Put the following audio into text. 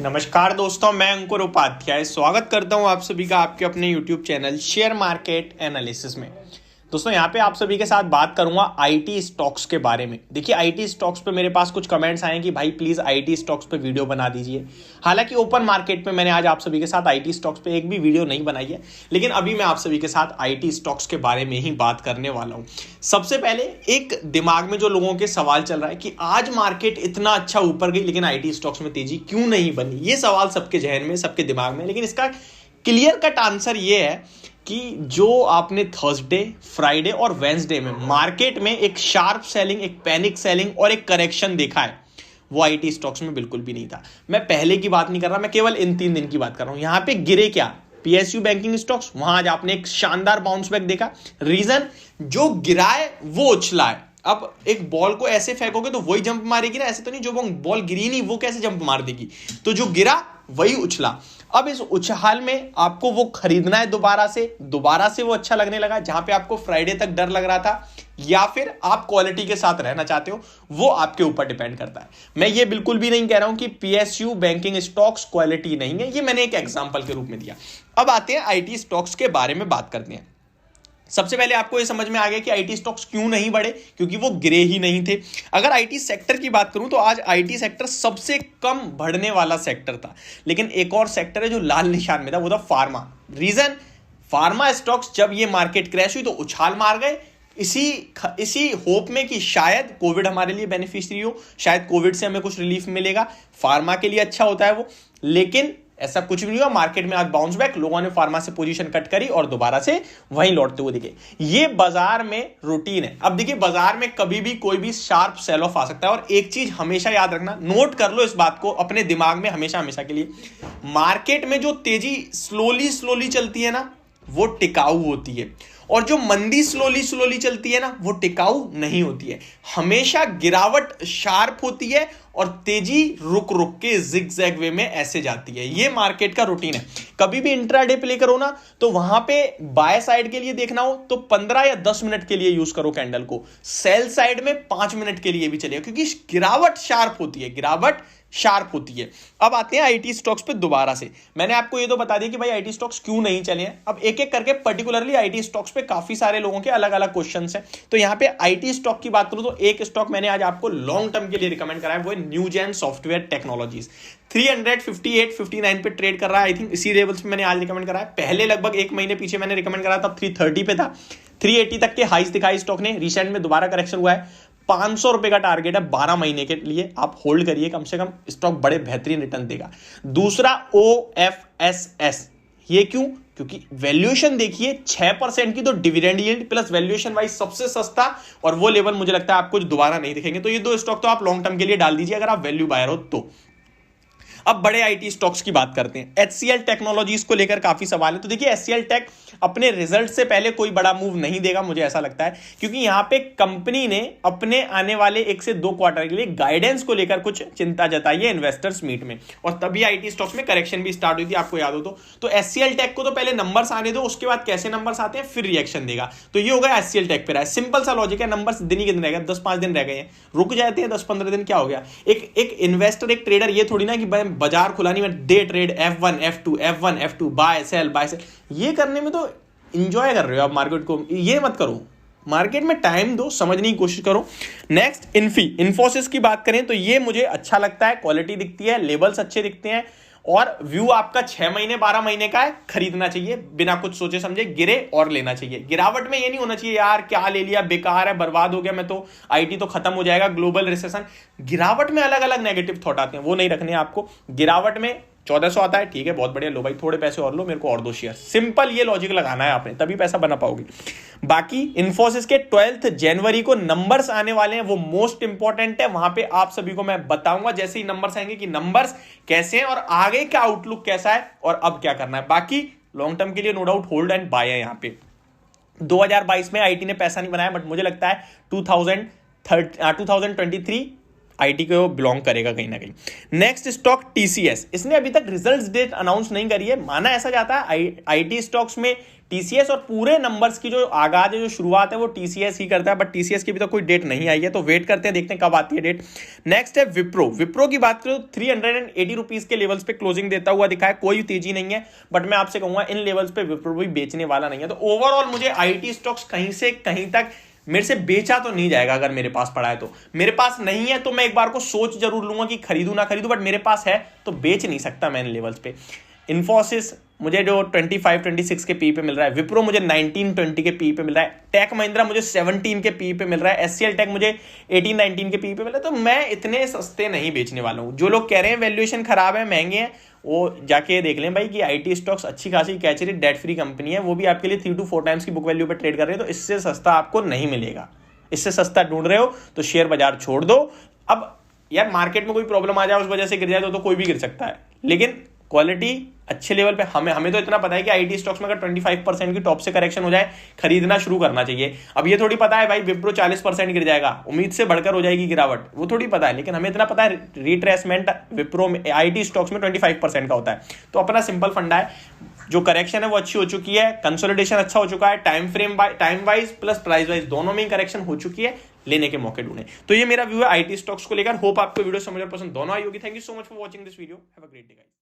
नमस्कार दोस्तों, मैं अंकुर उपाध्याय स्वागत करता हूं आप सभी का आपके अपने YouTube channel share market analysis में। दोस्तों यहाँ पे आप सभी के साथ बात करूंगा आईटी स्टॉक्स के बारे में। देखिए आईटी स्टॉक्स पे मेरे पास कुछ कमेंट्स आए कि भाई प्लीज आईटी स्टॉक्स पे वीडियो बना दीजिए। हालांकि ओपन मार्केट में मैंने आज आप सभी के साथ आईटी स्टॉक्स पे एक भी वीडियो नहीं बनाई है, लेकिन अभी मैं आप सभी के साथ आईटी स्टॉक्स के बारे में ही बात करने वाला हूं। सबसे पहले एक दिमाग में जो लोगों के सवाल चल रहा है कि आज मार्केट इतना अच्छा ऊपर गई लेकिन आईटी स्टॉक्स में तेजी क्यों नहीं बनी, ये सवाल सबके जहन में, सबके दिमाग में। लेकिन इसका क्लियर कट आंसर ये है कि जो आपने थर्सडे, फ्राइडे और वेंसडे में मार्केट में एक शार्प सेलिंग, एक पैनिक सेलिंग और एक करेक्शन देखा है, वो आईटी स्टॉक्स में बिल्कुल भी नहीं था। मैं पहले की बात नहीं कर रहा, मैं केवल इन 3 दिन की बात कर रहा हूं। यहां पे गिरे क्या? पीएसयू बैंकिंग स्टॉक्स, वहां आज आपने एक शानदार बाउंस बैक देखा। रीजन, जो गिरा है वो उछला है। अब एक बॉल को ऐसे फेंकोगे तो वही जंप मारेगी ना, ऐसे तो नहीं जो बॉल गिरी नहीं वो कैसे जंप मार देगी। तो जो गिरा वही उछला। अब इस उछाल में आपको वो खरीदना है दोबारा से वो अच्छा लगने लगा, जहां पे आपको फ्राइडे तक डर लग रहा था, या फिर आप क्वालिटी के साथ रहना चाहते हो, वो आपके ऊपर डिपेंड करता है। मैं ये बिल्कुल भी नहीं कह रहा हूं कि पीएसयू बैंकिंग स्टॉक्स क्वालिटी नहीं है, ये मैंने एक एग्जांपल के रूप में दिया। अब आते हैं आईटी स्टॉक्स के बारे में बात करते हैं। सबसे पहले आपको यह समझ में आ गया कि आईटी स्टॉक्स क्यों नहीं बढ़े, क्योंकि वो गिरे ही नहीं थे। अगर आईटी सेक्टर की बात करूं तो आज आईटी सेक्टर सबसे कम बढ़ने वाला सेक्टर था, लेकिन एक और सेक्टर है जो लाल निशान में था, वो था फार्मा। रीजन, फार्मा स्टॉक्स जब ये मार्केट क्रैश हुई तो उछाल मार गए, इसी होप में कि शायद कोविड हमारे लिए बेनिफिशियरी हो, शायद कोविड से हमें कुछ रिलीफ मिलेगा, फार्मा के लिए अच्छा होता है वो। लेकिन ऐसा कुछ भी नहीं हुआ। मार्केट में आज बाउंस बैक, लोगों ने फार्मा से पोजीशन कट करी और दोबारा से वहीं लौटते हुए दिखे। ये बाजार में रूटीन है। अब देखिए बाजार में कभी भी कोई भी शार्प सेल ऑफ आ सकता है, और एक चीज हमेशा याद रखना, नोट कर लो इस बात को अपने दिमाग में हमेशा के लिए, मार्केट में जो तेजी स्लोली चलती है ना, वो टिकाऊ होती है, और जो मंदी स्लोली चलती है ना, वो टिकाऊ नहीं होती है। हमेशा गिरावट शार्प होती है और तेजी रुक के जिगजैग वे में ऐसे जाती है। ये मार्केट का रूटीन है। कभी भी इंट्राडे प्ले करो ना, तो वहां पे बाय साइड के लिए देखना हो तो 15 या 10 मिनट के लिए यूज करो कैंडल को, सेल साइड में 5 मिनट के लिए भी चलेगा, क्योंकि गिरावट शार्प होती है। अब आते हैं आईटी स्टॉक्स पे दोबारा से। मैंने आपको ये तो बता दिया कि भाई आईटी स्टॉक्स क्यों नहीं चले हैं। अब एक एक करके पर्टिकुलरली आईटी स्टॉक्स पे काफी सारे लोगों के अलग अलग क्वेश्चंस हैं। तो यहां पे आईटी स्टॉक की बात करूं तो एक स्टॉक मैंने आज आपको लॉन्ग टर्म के लिए रिकमेंड करा है, वो है न्यूजेन सॉफ्टवेयर टेक्नोलॉजीज। 358-59 पे ट्रेड कर रहा है। आई थिंक इसी लेवल्स पे मैंने आज रिकमेंड करा है। पहले लगभग एक महीने पीछे मैंने रिकमेंड करा था, 330 पे था, 380 तक के हाइस दिखाई स्टॉक ने। रिसेंट में दोबारा करेक्शन हुआ है। 500 रुपए का टारगेट है 12 महीने के लिए, आप होल्ड करिए, कम से कम स्टॉक बड़े बेहतरीन रिटर्न देगा। दूसरा OFSS, ये क्यों? क्योंकि वैल्यूएशन देखिए 6% की, तो dividend yield plus valuation wise सबसे सस्ता, और वो लेवल मुझे लगता है आपको दोबारा नहीं दिखेंगे। तो ये 2 स्टॉक तो आप लॉन्ग टर्म के लिए डाल दीजिए अगर आप वैल्यू बायर हो तो। अब बड़े आईटी स्टॉक्स की बात करते हैं। HCL टेक्नोलॉजीज को लेकर काफी सवाल है। तो देखिए HCL टेक अपने रिजल्ट से पहले कोई बड़ा मूव नहीं देगा, मुझे ऐसा लगता है, क्योंकि यहां पे कंपनी ने अपने आने वाले 1 से 2 क्वार्टर के लिए गाइडेंस को लेकर कुछ चिंता जताई है इन्वेस्टर्स मीट में, और तभी आईटी स्टॉक्स में करेक्शन भी स्टार्ट हुई थी, आपको याद हो तो HCL टेक को तो पहले नंबर्स आने दो, उसके बाद कैसे नंबर्स आते हैं फिर रिएक्शन देगा। तो ये होगा HCL टेक पे रहा है। सिंपल सा लॉजिक है, नंबर्स दिन ही कितने रह गए, 10-5 दिन रह गए हैं, रुक जाते हैं 10-15 दिन, क्या हो गया। एक इन्वेस्टर, एक ट्रेडर ये थोड़ी ना कि बाजार खुला नहीं, day trade F1 F2 bye cell, ये करने में तो एंजॉय कर रहे हो आप मार्केट को, ये मत करो। मार्केट में टाइम दो, समझने की कोशिश करो। नेक्स्ट इन्फोसिस की बात करें तो ये मुझे अच्छा लगता है, क्वालिटी दिखती है, लेबल्स अच्छे दिखते हैं, और व्यू आपका 6 महीने 12 महीने का है, खरीदना चाहिए बिना कुछ सोचे समझे, गिरे और लेना चाहिए। गिरावट में ये नहीं होना चाहिए यार क्या ले लिया, बेकार है, बर्बाद हो गया, मैं तो आईटी तो खत्म हो जाएगा, ग्लोबल रिसेशन। गिरावट में अलग अलग नेगेटिव थॉट आते हैं, वो नहीं रखने आपको। गिरावट में 1400 आता है, ठीक है, बहुत बढ़िया, लो भाई थोड़े पैसे और लो, मेरे को और 2 शेयर। सिंपल ये लॉजिक लगाना है आपने, तभी पैसा बना पाओगे। बाकी इन्फोसिस के 12 जनवरी को नंबर्स आने वाले हैं, वो मोस्ट इंपॉर्टेंट है। वहां पे आप सभी को मैं बताऊंगा जैसे ही नंबर्स आएंगे कि नंबर्स कैसे हैं और आगे का आउटलुक कैसा है और अब क्या करना है। बाकी लॉन्ग टर्म के लिए no doubt hold and buy है। यहां पे 2022 में आईटी ने पैसा नहीं बनाया, बट मुझे लगता है 2023 आईटी को बिलोंग करेगा कहीं ना कहीं। नेक्स्ट स्टॉक टीसीएस, इसने अभी तक रिजल्ट्स डेट अनाउंस नहीं करी है। माना ऐसा जाता है आईटी स्टॉक्स में टीसीएस और पूरे नंबर्स की जो आगाज है, जो शुरुआत है, वो टीसीएस ही करता है, बट टीसीएस की भी तो कोई डेट नहीं आई है, तो वेट करते हैं, देखते हैं कब आती है डेट। नेक्स्ट है विप्रो। विप्रो की बात करो 380 रुपीज के लेवल्स पे क्लोजिंग देता हुआ दिखा है, कोई तेजी नहीं है, बट मैं आपसे कहूंगा इन लेवल्स पे विप्रो भी बेचने वाला नहीं है। तो ओवरऑल मुझे आईटी स्टॉक्स कहीं से कहीं तक मेरे से बेचा तो नहीं जाएगा। अगर मेरे पास पड़ा है तो, मेरे पास नहीं है तो मैं एक बार को सोच जरूर लूंगा कि खरीदू ना खरीदू, बट मेरे पास है तो बेच नहीं सकता मैं इन लेवल्स पे। इन्फोसिस मुझे जो 25-26 के पी पे मिल रहा है, विप्रो मुझे 19-20 के पी पे मिल रहा है, टेक महिंद्रा मुझे 17 के पी पे मिल रहा है, एचसीएल टेक मुझे 18-19 के पी पे मिल रहा है। तो मैं इतने सस्ते नहीं बेचने वाला हूं। जो लोग कह रहे हैं वैल्यूएशन खराब है, महंगे हैं, वो जाके देख लें भाई कि आईटी स्टॉक्स अच्छी खासी catch rate, debt free company है, वो भी आपके लिए 3 to 4 टाइम्स की बुक वैल्यू पे ट्रेड कर रहे हैं। तो इससे सस्ता आपको नहीं मिलेगा। इससे सस्ता ढूंढ रहे हो तो शेयर बाजार छोड़ दो। अब यार मार्केट में कोई प्रॉब्लम आ जाए, उस वजह से गिर जाए तो कोई भी गिर सकता है, लेकिन क्वालिटी अच्छे लेवल पे हमें तो इतना पता है कि आईटी स्टॉक्स में अगर 25% की टॉप से करेक्शन हो जाए, खरीदना शुरू करना चाहिए। अब ये थोड़ी पता है भाई विप्रो 40% गिर जाएगा, उम्मीद से बढ़कर हो जाएगी गिरावट, वो थोड़ी पता है, लेकिन हमें इतना पता है रिट्रेसमेंट विप्रो में, आईटी स्टॉक्स में 25% का होता है। तो अपना सिंपल फंडा है, जो करेक्शन है वो अच्छी हो चुकी है, कंसोलिडेशन अच्छा हो चुका है, time wise plus price wise दोनों में ही करेक्शन हो चुकी है, लेने के मौके ढूंढे। तो ये मेरा व्यू है आईटी स्टॉक्स को लेकर। होप आपको वीडियो समझ और पसंद दोनों आई होगी। Thank you so much for watching this video. Have a great day guys.